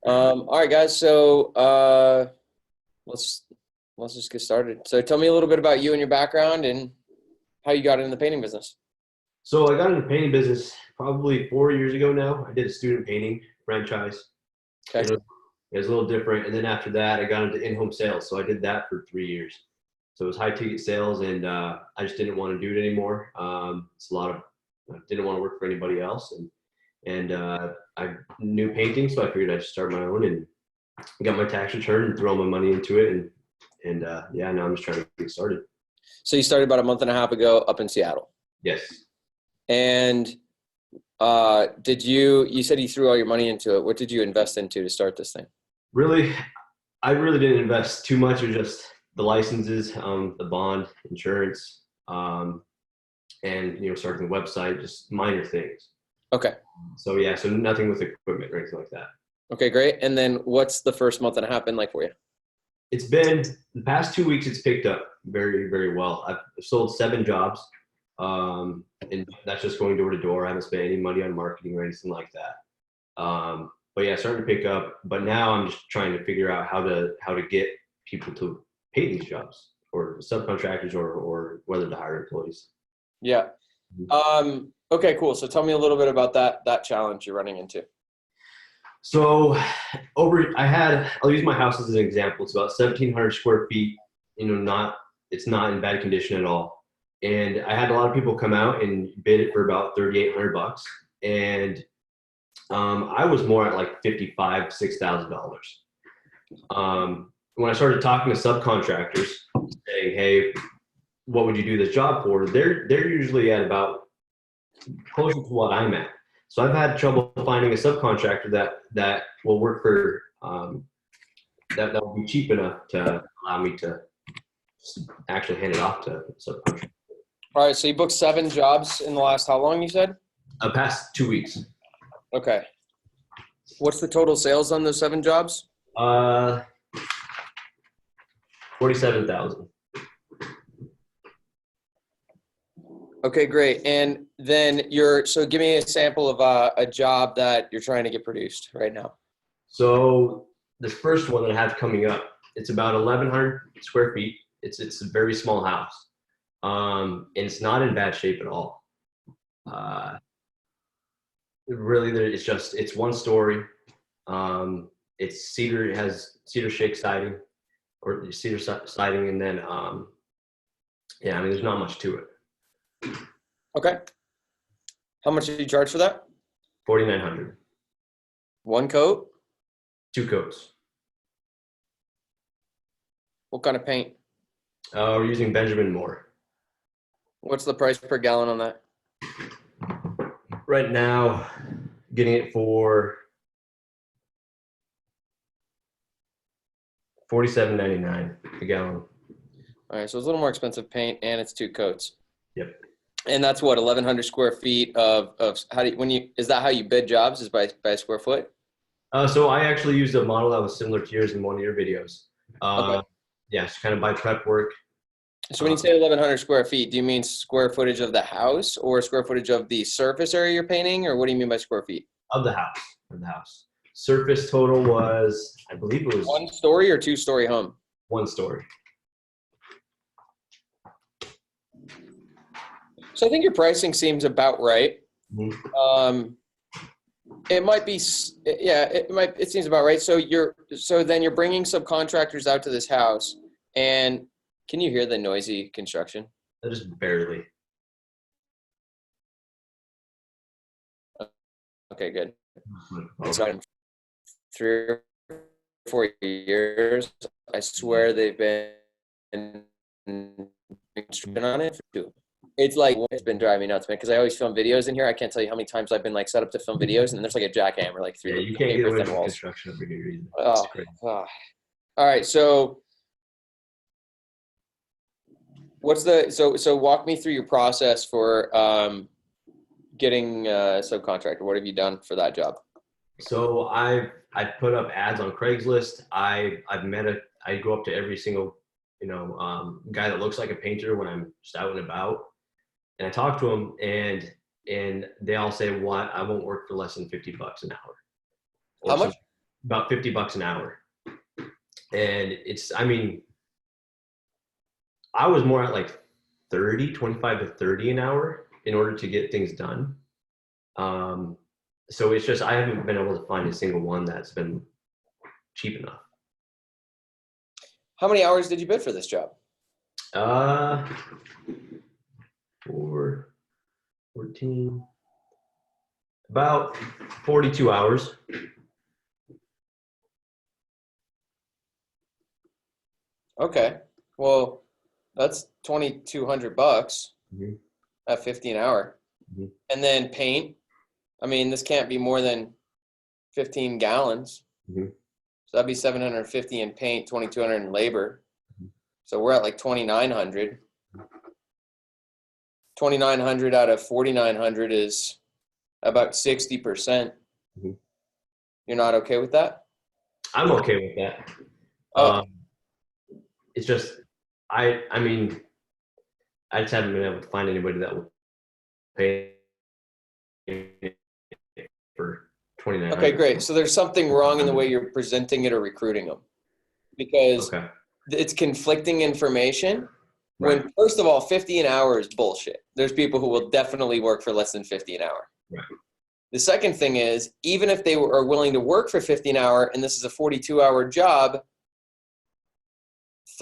All right, guys. So let's just get started. So tell me a little bit about you and your background and how you got into the painting business. So I got into the painting business probably 4 years ago now. I did a student painting franchise. Okay. It was a little different. And then after that, I got into in-home sales. So I did that for 3 years. So it was high ticket sales, and I just didn't want to do it anymore. It's a lot of I didn't want to work for anybody else, and I knew painting, so I figured I'd start my own and got my tax return and throw all my money into it. And yeah, now I'm just trying to get started. So you started about a month and a half ago up in Seattle. Yes. And you said you threw all your money into it. What did you invest into to start this thing? Really, I really didn't invest too much. It was just the licenses, the bond, insurance, and starting the website, just minor things. Okay. So yeah, so nothing with equipment or anything like that. Okay, great. And then what's the first month and a half been like for you? It's been the past 2 weeks. It's picked up very, very well. I've sold 7 jobs, and that's just going door to door. I haven't spent any money on marketing or anything like that. But yeah, starting to pick up. But now I'm just trying to figure out how to get people to pay these jobs, or subcontractors, or whether to hire employees. Yeah. Okay, cool. So tell me a little bit about that challenge you're running into. So I'll use my house as an example. It's about 1,700 square feet. It's not in bad condition at all. And I had a lot of people come out and bid it for about $3,800, and I was more at like $55,000, $6,000. When I started talking to subcontractors, saying, "Hey, what would you do this job for?" They're usually at about closer to what I'm at. So I've had trouble finding a subcontractor that will work for that will be cheap enough to allow me to actually hand it off to a subcontractor. All right, so you booked 7 jobs in the last how long, you said? Past 2 weeks. Okay. What's the total sales on those 7 jobs? 47,000. Okay, great. And then so give me a sample of a job that you're trying to get produced right now. So this first one that I have coming up, it's about 1,100 square feet. It's a very small house. And it's not in bad shape at all. Really, it's one story. It's cedar. It has cedar shake siding, or cedar siding, and then yeah, I mean, there's not much to it. Okay. How much did you charge for that? 4,900. 1 coat? 2 coats. What kind of paint? We're using Benjamin Moore. What's the price per gallon on that? Right now, getting it for $47.99 a gallon. All right, so it's a little more expensive paint, and it's 2 coats. Yep. And that's what, 1,100 square feet of is that how you bid jobs, is by square foot? So I actually used a model that was similar to yours in one of your videos. Okay. Yeah, it's kind of by prep work. So when you say 1,100 square feet, do you mean square footage of the house or square footage of the surface area you're painting, or what do you mean by square feet? Of the house. Surface total was, I believe it was 1 story or 2-story home? 1 story. So I think your pricing seems about right. Mm-hmm. It might be, yeah, it seems about right. So then you're bringing subcontractors out to this house, and can you hear the noisy construction? Just barely. Okay, good. So 3 or 4 years, I swear they've been on it for 2. It's been driving me nuts, man, because I always film videos in here. I can't tell you how many times I've been like set up to film videos, and then there's like a jackhammer like through Yeah, the you can't get paper away thin from walls. construction over here either. Oh, all right. So so walk me through your process for getting a subcontractor. What have you done for that job? So I put up ads on Craigslist. I go up to every single guy that looks like a painter when I'm just out and about, and I talk to them, and they all say, "What? I won't work for less than $50 an hour." How much? About $50 an hour. And I mean, I was more at like 25 to 30 an hour in order to get things done. So it's just, I haven't been able to find a single one that's been cheap enough. How many hours did you bid for this job? 14, about 42 hours. Okay. Well, that's $2,200 at 50 an hour. And then paint. I mean, this can't be more than 15 gallons. So that'd be 750 in paint, 2,200 in labor. So we're at like 2,900. 2,900 out of 4,900 is about 60%. You're not okay with that? I'm okay with that. It's just, I mean, I just haven't been able to find anybody that will pay for 2,900. Okay, great. So there's something wrong in the way you're presenting it or recruiting them, because it's conflicting information. Right. When, first of all, 50 an hour is bullshit. There's people who will definitely work for less than 50 an hour. Right. The second thing is, even if they are willing to work for 50 an hour and this is a 42-hour job,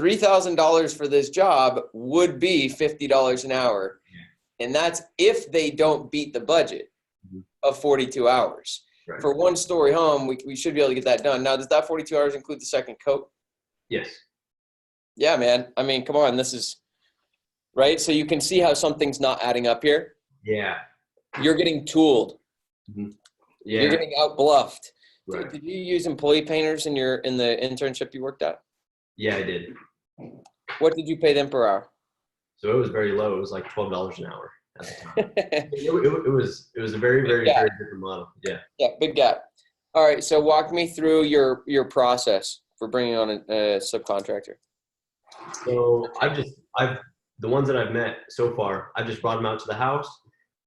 $3,000 for this job would be $50 an hour. And that's if they don't beat the budget of 42 hours. Right. For one story home, we should be able to get that done. Now, does that 42 hours include the second coat? Yes. Yeah, man. I mean, come on. This is right. So you can see how something's not adding up here. Yeah. You're getting tooled. Yeah. You're getting out bluffed. Right. Did you use employee painters in the internship you worked at? Yeah, I did. What did you pay them per hour? So it was very low. It was like $12 an hour at the time. it was a very, very different model. Yeah. Yeah, big gap. All right. So walk me through your process for bringing on a subcontractor. So the ones that I've met so far, I've just brought them out to the house.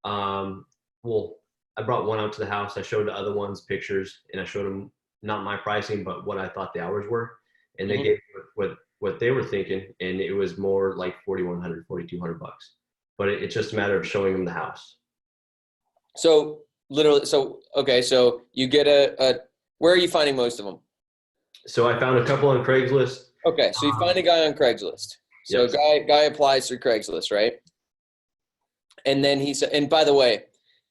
Well, I brought one out to the house. I showed the other ones pictures, and I showed them not my pricing, but what I thought the hours were. And they gave what they were thinking, and it was more like $4,100, $4,200. But it's just a matter of showing them the house. So literally, okay, so you get where are you finding most of them? So I found a couple on Craigslist. Okay, so you find a guy on Craigslist. So yes. guy applies through Craigslist, right? And then he said, and by the way,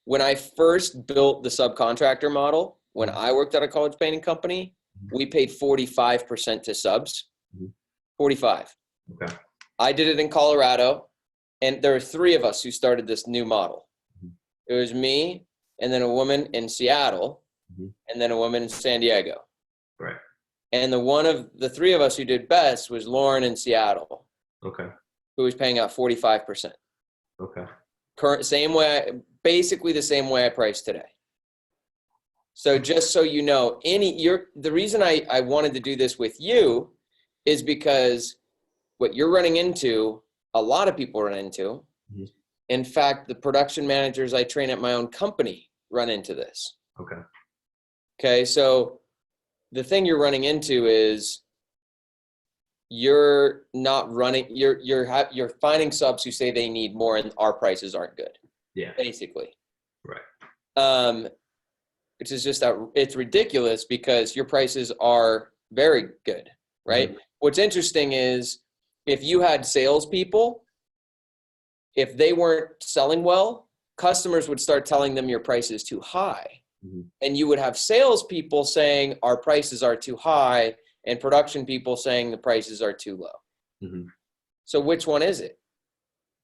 when I first built the subcontractor model, when I worked at a college painting company, we paid 45% to subs. 45. Okay. I did it in Colorado, and there were 3 of us who started this new model. It was me, and then a woman in Seattle, and then a woman in San Diego. Right. And one of the 3 of us who did best was Lauren in Seattle. Okay. Who was paying out 45%. Okay. Basically the same way I price today. So just so you know, the reason I wanted to do this with you is because what you're running into, a lot of people run into. In fact, the production managers I train at my own company run into this. Okay. Okay, so the thing you're running into is you're finding subs who say they need more and our prices aren't good. Yeah. Basically. Right. Which is just it's ridiculous because your prices are very good, right? What's interesting is if you had salespeople, if they weren't selling well, customers would start telling them your price is too high. And you would have salespeople saying our prices are too high and production people saying the prices are too low. So which one is it?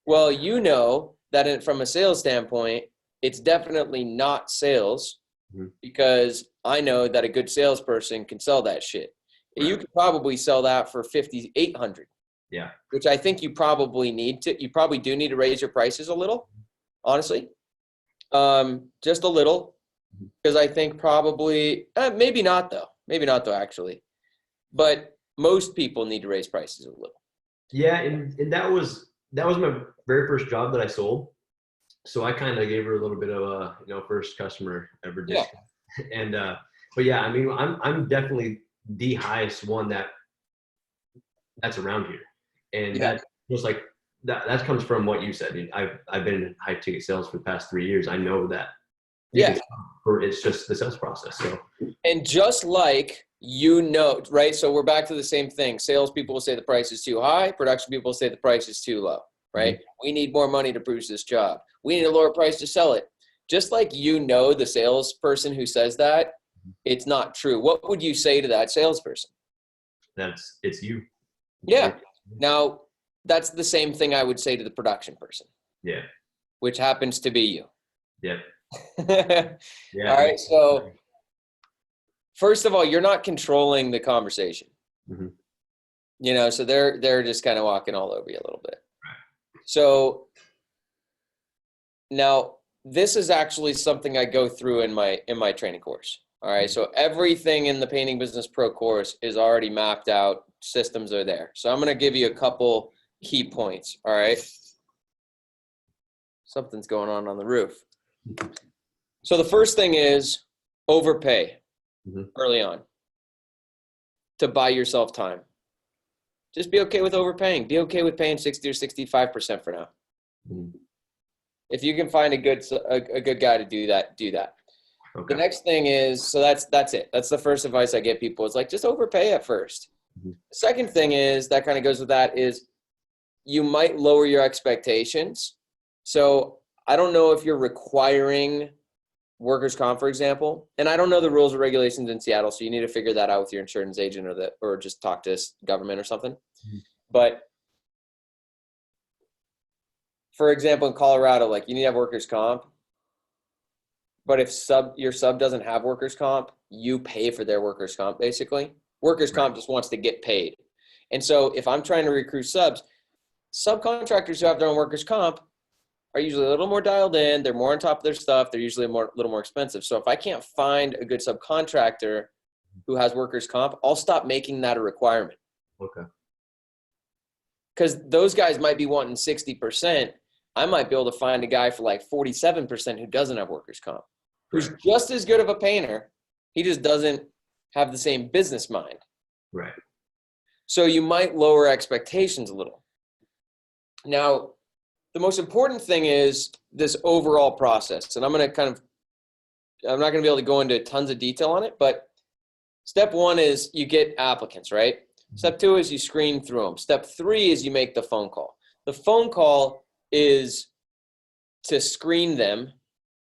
Well, you know that from a sales standpoint, it's definitely not sales because I know that a good salesperson can sell that shit. Right. You could probably sell that for $5,800. Yeah. Which I think you probably do need to raise your prices a little, honestly. Just a little. Because I think probably, maybe not though, actually. But most people need to raise prices a little. Yeah, and that was my very first job that I sold. So I kind of gave her a little bit of a, first customer ever discount. And But yeah, I mean, I'm definitely the highest one that's around here, and Yeah. that just like that comes from what you said. I mean, I've been in high ticket sales for the past 3 years. I know that you Yeah. can, or it's just the sales process. So And just like, right? So we're back to the same thing. Salespeople will say the price is too high. Production people will say the price is too low, right? We need more money to produce this job. We need a lower price to sell it. Just like the salesperson who says that, it's not true. What would you say to that salesperson? it's you. Yeah. Now, that's the same thing I would say to the production person. Yeah. Which happens to be you. Yeah. Yeah. All right. So first of all, you're not controlling the conversation. Mm-hmm. So they're just kind of walking all over you a little bit. Right. So now this is actually something I go through in my training course. All right. So everything in the Painting Business Pro course is already mapped out. Systems are there. So I'm going to give you a couple key points. All right. Something's going on the roof. So the first thing is overpay early on to buy yourself time. Just be okay with overpaying. Be okay with paying 60 or 65% for now. If you can find a good guy to do that, do that. Okay. The next thing is, so that's it. That's the first advice I get people. It's like, just overpay at first. The second thing is, that kind of goes with that, is you might lower your expectations. So I don't know if you're requiring workers' comp, for example, and I don't know the rules or regulations in Seattle, so you need to figure that out with your insurance agent or just talk to government or something. But for example, in Colorado, like, you need to have workers' comp, but if your sub doesn't have workers' comp, you pay for their workers' comp, basically. Workers' comp just wants to get paid. And so if I'm trying to recruit subcontractors who have their own workers' comp are usually a little more dialed in. They're more on top of their stuff. They're usually a little more expensive. So if I can't find a good subcontractor who has workers' comp, I'll stop making that a requirement. Okay. Because those guys might be wanting 60%. I might be able to find a guy for like 47% who doesn't have workers' comp, who's just as good of a painter. He just doesn't have the same business mind. Right. So you might lower expectations a little. Now, the most important thing is this overall process. And I'm not going to be able to go into tons of detail on it, but step one is you get applicants, right? Step two is you screen through them. Step three is you make the phone call. The phone call is to screen them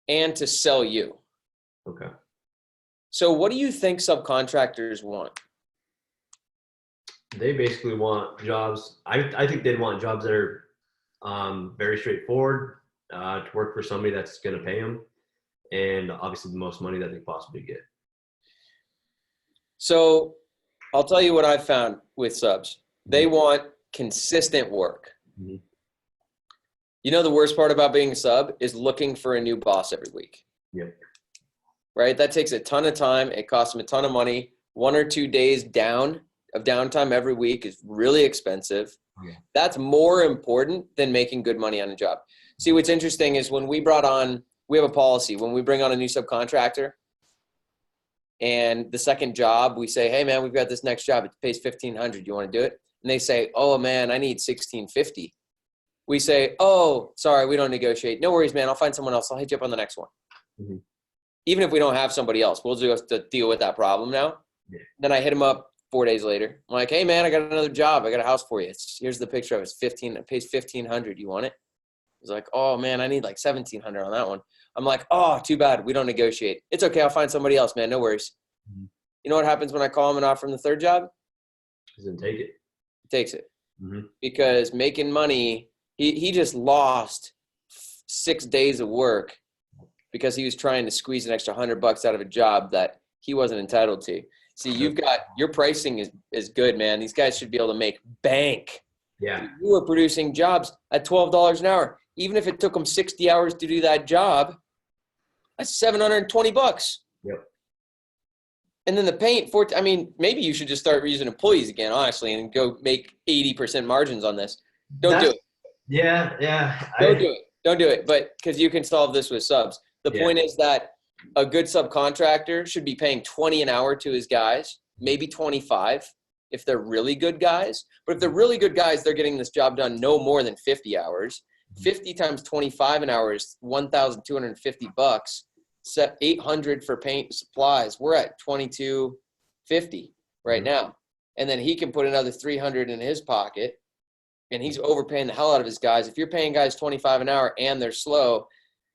and to sell you. Okay. So what do you think subcontractors want? They basically want jobs. I think they'd want jobs that are very straightforward, to work for somebody that's going to pay them, and obviously the most money that they possibly get. So I'll tell you what I've found with subs. They want consistent work. The worst part about being a sub is looking for a new boss every week. Yep. Right? That takes a ton of time. It costs them a ton of money. 1 or 2 days of downtime every week is really expensive. Yeah. That's more important than making good money on a job. See, what's interesting is when we have a policy. When we bring on a new subcontractor and the second job, we say, hey, man, we've got this next job. It pays $1,500. You want to do it? And they say, oh, man, I need $1,650. We say, oh, sorry, we don't negotiate. No worries, man. I'll find someone else. I'll hit you up on the next one. Even if we don't have somebody else, we'll just have to deal with that problem now. Yeah. Then I hit him up 4 days later. I'm like, hey, man, I got another job. I got a house for you. Here's the picture of it. It pays $1,500. You want it? He's like, oh, man, I need like $1,700 on that one. I'm like, oh, too bad. We don't negotiate. It's okay. I'll find somebody else, man. No worries. You know what happens when I call him and offer him the third job? He doesn't take it. He takes it. Because making money, he just lost 6 days of work because he was trying to squeeze an extra $100 out of a job that he wasn't entitled to. See, your pricing is good, man. These guys should be able to make bank. Yeah. You were producing jobs at $12 an hour. Even if it took them 60 hours to do that job, that's $720. Yep. And then the paint maybe you should just start using employees again, honestly, and go make 80% margins on this. Don't do it. Yeah. Don't do it. But because you can solve this with subs. The point is that a good subcontractor should be paying 20 an hour to his guys, maybe 25 if they're really good guys. But if they're really good guys, they're getting this job done no more than 50 hours. 50 times 25 an hour is $1,250. Set 800 for paint and supplies. We're at 2250 right now. And then he can put another 300 in his pocket, and he's overpaying the hell out of his guys. If you're paying guys 25 an hour and they're slow,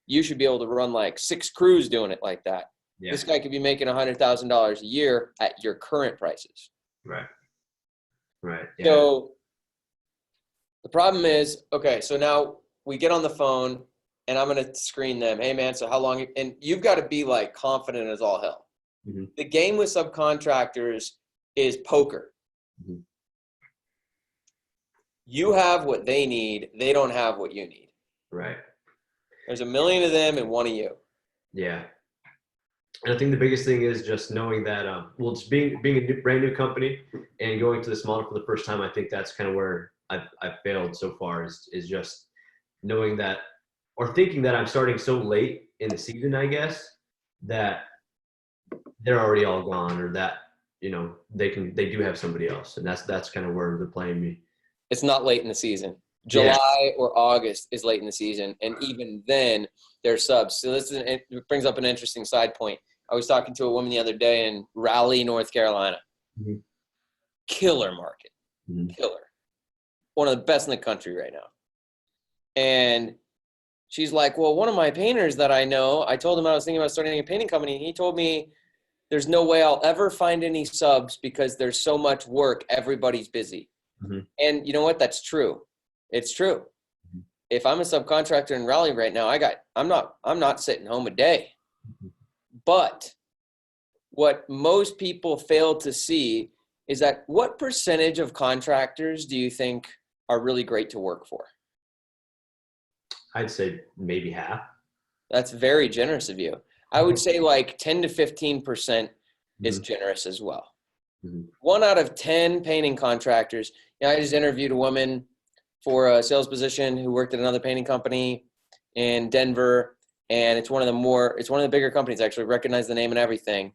you should be able to run like 6 crews doing it like that. Yeah. This guy could be making $100,000 a year at your current prices. Right. Right. Yeah. So the problem is, okay, so now we get on the phone and I'm going to screen them. Hey man, so how long? And you've got to be like confident as all hell. Mm-hmm. The game with subcontractors is poker. Mm-hmm. You have what they need. They don't have what you need. Right. There's a million of them and one of you. Yeah. And I think the biggest thing is just knowing that, well, it's being a brand new company and going to this model for the first time. I think that's kind of where I've failed so far is just knowing that, or thinking that I'm starting so late in the season, I guess, that they're already all gone, or that, you know, they do have somebody else. And that's kind of where they're playing me. It's not late in the season. July or August is late in the season. And even then they're subs. So it brings up an interesting side point. I was talking to a woman the other day in Raleigh, North Carolina. Mm-hmm. Killer market. Mm-hmm. Killer. One of the best in the country right now. And she's like, well, one of my painters that I know, I told him I was thinking about starting a painting company. And he told me there's no way I'll ever find any subs because there's so much work. Everybody's busy. Mm-hmm. And you know what? That's true. It's true. Mm-hmm. If I'm a subcontractor in Raleigh right now, I'm not sitting home a day. Mm-hmm. But what most people fail to see is that what percentage of contractors do you think are really great to work for? I'd say maybe half. That's very generous of you. I would say like 10 to 15% is generous as well. Mm-hmm. 1 out of 10 painting contractors. You know, I just interviewed a woman for a sales position who worked at another painting company in Denver. And it's one of the bigger companies, actually. Recognize the name and everything.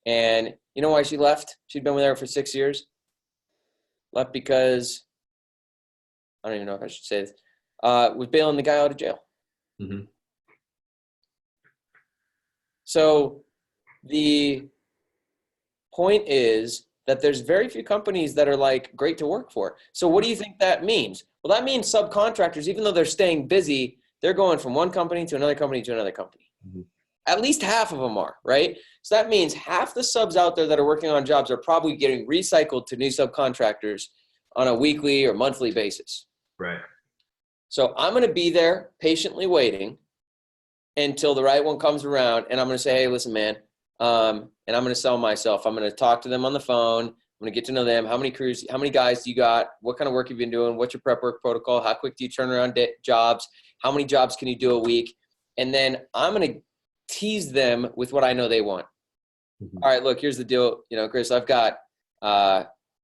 And you know why she left? She'd been there for 6 years. Left because, I don't even know if I should say this, was bailing the guy out of jail. Mm-hmm. So the point is that there's very few companies that are like great to work for. So what do you think that means? Well, that means subcontractors, even though they're staying busy, they're going from one company to another company to another company. Mm-hmm. At least half of them are, right? So that means half the subs out there that are working on jobs are probably getting recycled to new subcontractors on a weekly or monthly basis. Right. So I'm going to be there patiently waiting until the right one comes around, and I'm going to say, hey, listen, man, and I'm going to sell myself. I'm going to talk to them on the phone. I'm going to get to know them. How many crews, how many guys do you got? What kind of work have you been doing? What's your prep work protocol? How quick do you turn around jobs? How many jobs can you do a week? And then I'm going to tease them with what I know they want. Mm-hmm. All right, look, here's the deal. You know, Chris, I've got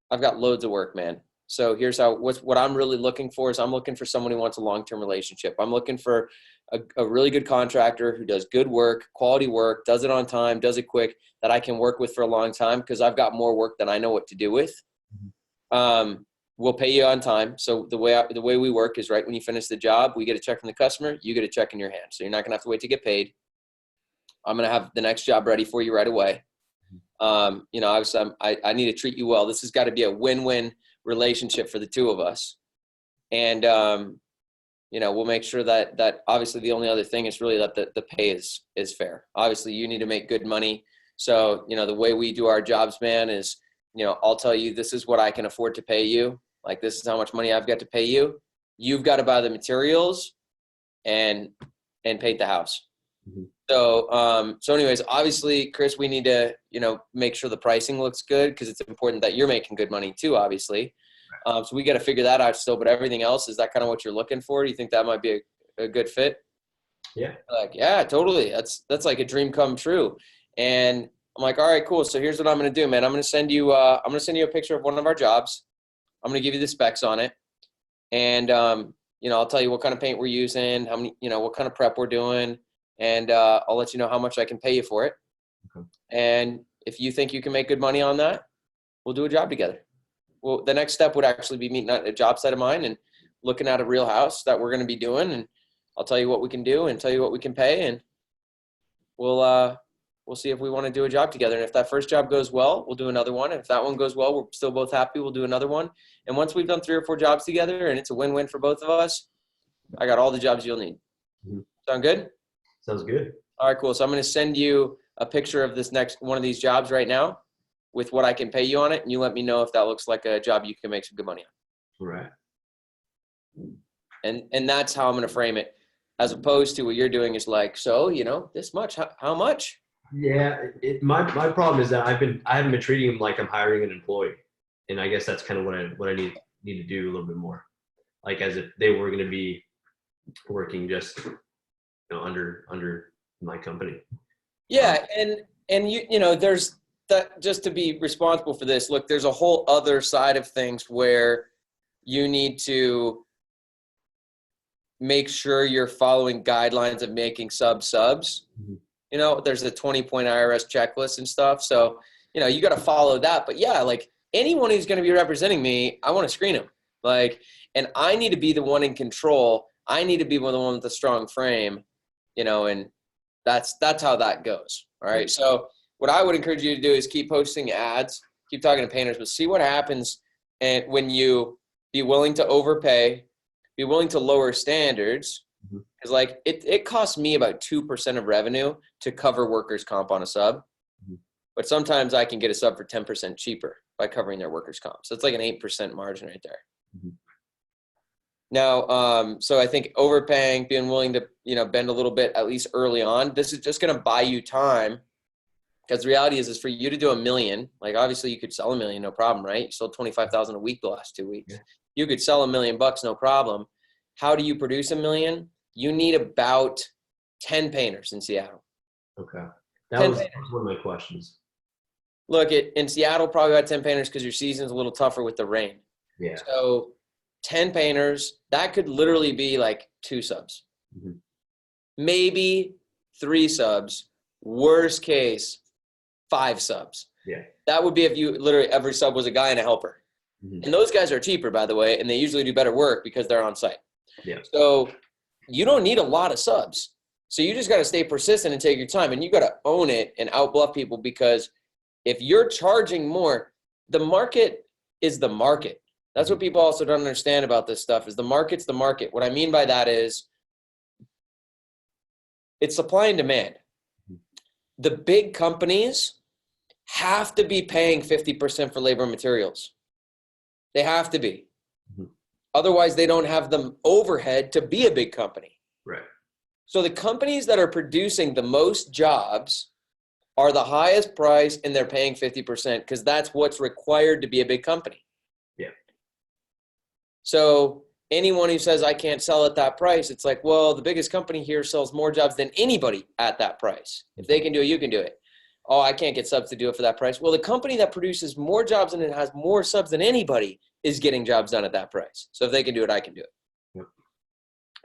loads of work, man. So here's what I'm really looking for is I'm looking for someone who wants a long-term relationship. I'm looking for a really good contractor who does good work, quality work, does it on time, does it quick, that I can work with for a long time because I've got more work than I know what to do with. Mm-hmm. We'll pay you on time. So the way we work is right when you finish the job, we get a check from the customer, you get a check in your hand. So you're not going to have to wait to get paid. I'm going to have the next job ready for you right away. You know, obviously I need to treat you well. This has got to be a win-win relationship for the two of us. And, you know, we'll make sure that obviously the only other thing is really that the pay is fair. Obviously you need to make good money. So, you know, the way we do our jobs, man, is, you know, I'll tell you, this is what I can afford to pay you. Like, this is how much money I've got to pay you. You've got to buy the materials and paint the house. Mm-hmm. So anyways, obviously, Chris, we need to, you know, make sure the pricing looks good because it's important that you're making good money too, obviously. So we got to figure that out still, but everything else, is that kind of what you're looking for? Do you think that might be a good fit? Yeah. Like, yeah, totally. That's like a dream come true. And I'm like, all right, cool. So here's what I'm going to do, man. I'm going to send you a picture of one of our jobs. I'm going to give you the specs on it. And, you know, I'll tell you what kind of paint we're using, how many, you know, what kind of prep we're doing. and I'll let you know how much I can pay you for it. Okay. And if you think you can make good money on that, we'll do a job together. Well, the next step would actually be meeting at a job site of mine and looking at a real house that we're going to be doing. And I'll tell you what we can do and tell you what we can pay. And we'll see if we want to do a job together. And if that first job goes well, we'll do another one. And if that one goes well, we're still both happy, we'll do another one. And once we've done 3 or 4 jobs together and it's a win-win for both of us, I got all the jobs you'll need. Mm-hmm. Sound good? Sounds good. All right, cool. So I'm going to send you a picture of this next one of these jobs right now with what I can pay you on it. And you let me know if that looks like a job you can make some good money on. Right. And that's how I'm going to frame it, as opposed to what you're doing is like, so, this much, how much? Yeah. My problem is that I haven't been treating them like I'm hiring an employee. And I guess that's kind of what I need to do a little bit more. Like as if they were going to be working just, under my company. Yeah. And there's that, just to be responsible for this. Look, there's a whole other side of things where you need to make sure you're following guidelines of making subs. Mm-hmm. There's a 20-point IRS checklist and stuff. So, you got to follow that. But yeah, like anyone who's going to be representing me, I want to screen them. And I need to be the one in control. I need to be the one with a strong frame, and that's how that goes. All right. So what I would encourage you to do is keep posting ads, keep talking to painters, but see what happens. And when you be willing to overpay, be willing to lower standards, because it costs me about 2% of revenue to cover workers' comp on a sub. Mm-hmm. But sometimes I can get a sub for 10% cheaper by covering their workers' comp. So it's like an 8% margin right there. Mm-hmm. Now, so I think overpaying, being willing to, bend a little bit, at least early on, this is just going to buy you time. Because the reality is for you to do $1 million, like obviously you could sell $1 million, no problem, right? You sold 25,000 a week the last 2 weeks. Yeah. You could sell $1 million bucks, no problem. How do you produce $1 million? You need about 10 painters in Seattle. Okay. That was one of my questions. Look, in Seattle, probably about 10 painters because your season's a little tougher with the rain. Yeah. So 10 painters, that could literally be like 2 subs. Mm-hmm. Maybe 3 subs. Worst case, 5 subs. Yeah. That would be if you literally every sub was a guy and a helper. Mm-hmm. And those guys are cheaper, by the way, and they usually do better work because they're on site. Yeah. So you don't need a lot of subs. So you just got to stay persistent and take your time, and you got to own it and outbluff people, because if you're charging more, the market is the market. That's what people also don't understand about this stuff, is the market's the market. What I mean by that is it's supply and demand. The big companies have to be paying 50% for labor and materials. They have to be. Mm-hmm. Otherwise, they don't have the overhead to be a big company. Right. So the companies that are producing the most jobs are the highest price, and they're paying 50% because that's what's required to be a big company. Yeah. So anyone who says I can't sell at that price, it's like, well, the biggest company here sells more jobs than anybody at that price. If they can do it, you can do it. Oh, I can't get subs to do it for that price. Well, the company that produces more jobs and it has more subs than anybody is getting jobs done at that price. So if they can do it, I can do it. Yep.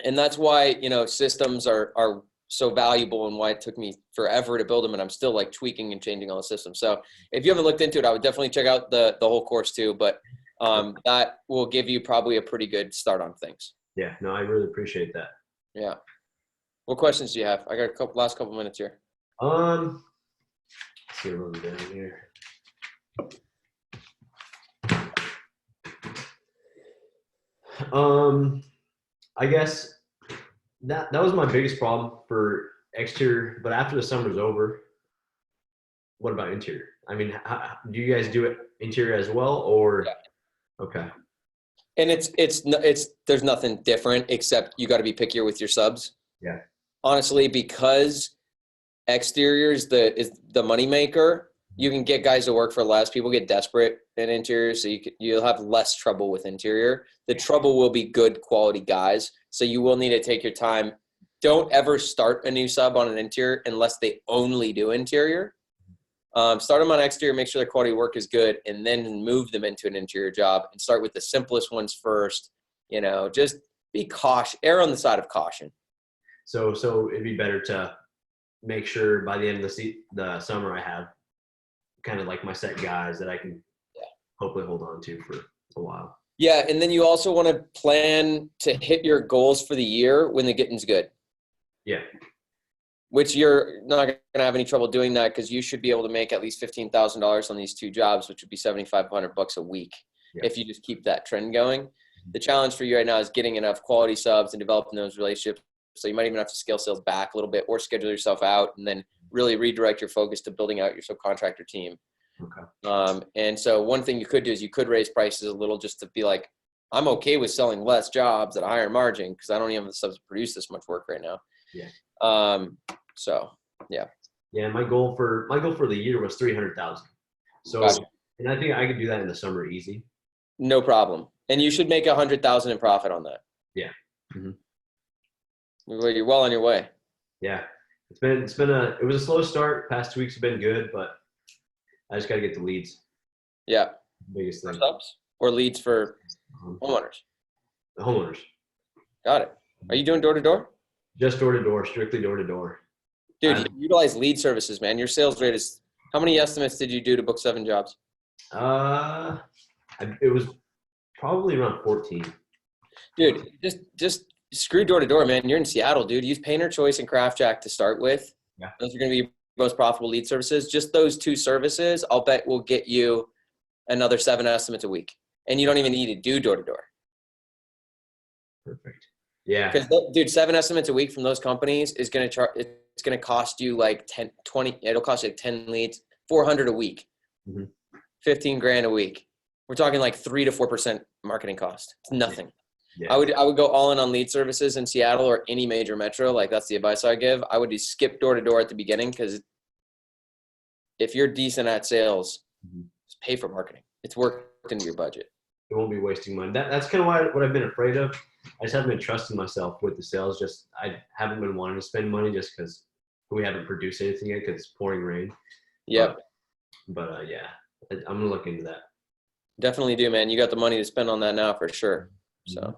And that's why, systems are so valuable, and why it took me forever to build them. And I'm still like tweaking and changing all the systems. So if you haven't looked into it, I would definitely check out the whole course too. But that will give you probably a pretty good start on things. Yeah, no, I really appreciate that. Yeah. What questions do you have? I got last couple minutes here. Let's see what we're doing here. I guess that was my biggest problem for exterior, but after the summer's over, what about interior? I mean, do you guys do it interior as well, or? Yeah. Okay. And it's there's nothing different except you got to be pickier with your subs. Yeah. Honestly, because exterior is the money maker, you can get guys to work for less. People get desperate in interior, so you'll have less trouble with interior. The trouble will be good quality guys, so you will need to take your time. Don't ever start a new sub on an interior unless they only do interior. Start them on exterior, make sure their quality work is good, and then move them into an interior job, and start with the simplest ones first. Just be cautious, err on the side of caution. So it'd be better to make sure by the end of the summer I have kind of like my set guys that I can hopefully hold on to for a while. Yeah, and then you also want to plan to hit your goals for the year when the getting's good. Yeah. Which you're not going to have any trouble doing that because you should be able to make at least $15,000 on these 2 jobs, which would be $7,500 a week if you just keep that trend going. The challenge for you right now is getting enough quality subs and developing those relationships. So you might even have to scale sales back a little bit or schedule yourself out and then really redirect your focus to building out your subcontractor team. Okay. And so one thing you could do is you could raise prices a little just to be like, I'm okay with selling less jobs at a higher margin because I don't even have the subs to produce this much work right now. Yeah. So yeah. Yeah. My goal for the year was 300,000. So, Gotcha. And I think I could do that in the summer easy. No problem. And you should make 100,000 in profit on that. Yeah. Mm-hmm. You're well on your way. Yeah. It was a slow start. Past 2 weeks have been good, but I just got to get the leads. Yeah. Biggest thing. For subs or leads for homeowners? The homeowners. Got it. Are you doing door to door? Just door to door, strictly door to door. Dude, you utilize lead services, man. Your sales rate is, how many estimates did you do to book 7 jobs? It was probably around 14. Dude, just screw door to door, man. You're in Seattle, dude. Use Painter Choice and Craft Jack to start with. Yeah. Those are going to be your most profitable lead services. Just those 2 services, I'll bet will get you another 7 estimates a week. And you don't even need to do door to door. Perfect. Yeah. Because, dude, 7 estimates a week from those companies is going to it's going to cost you like 10, 20. It'll cost you like 10 leads, 400 a week, 15 grand a week. We're talking like 3 to 4% marketing cost. It's nothing. Yeah. I would go all in on lead services in Seattle or any major metro. Like that's the advice I give. I would just skip door to door at the beginning because if you're decent at sales, just pay for marketing. It's worked into your budget. It won't be wasting money. That's kind of what I've been afraid of. I just haven't been trusting myself with the sales. Just I haven't been wanting to spend money just because we haven't produced anything yet because it's pouring rain. Yep. But yeah, I'm gonna look into that. Definitely do, man. You got the money to spend on that now for sure. So,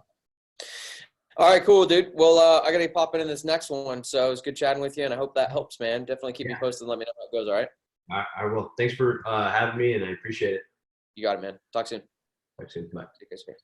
all right, cool, dude. Well, I got to pop in this next one. So it was good chatting with you, and I hope that helps, man. Definitely keep me posted and let me know how it goes, all right? I will. Thanks for having me, and I appreciate it. You got it, man. Talk soon. Talk soon. Bye. Take care.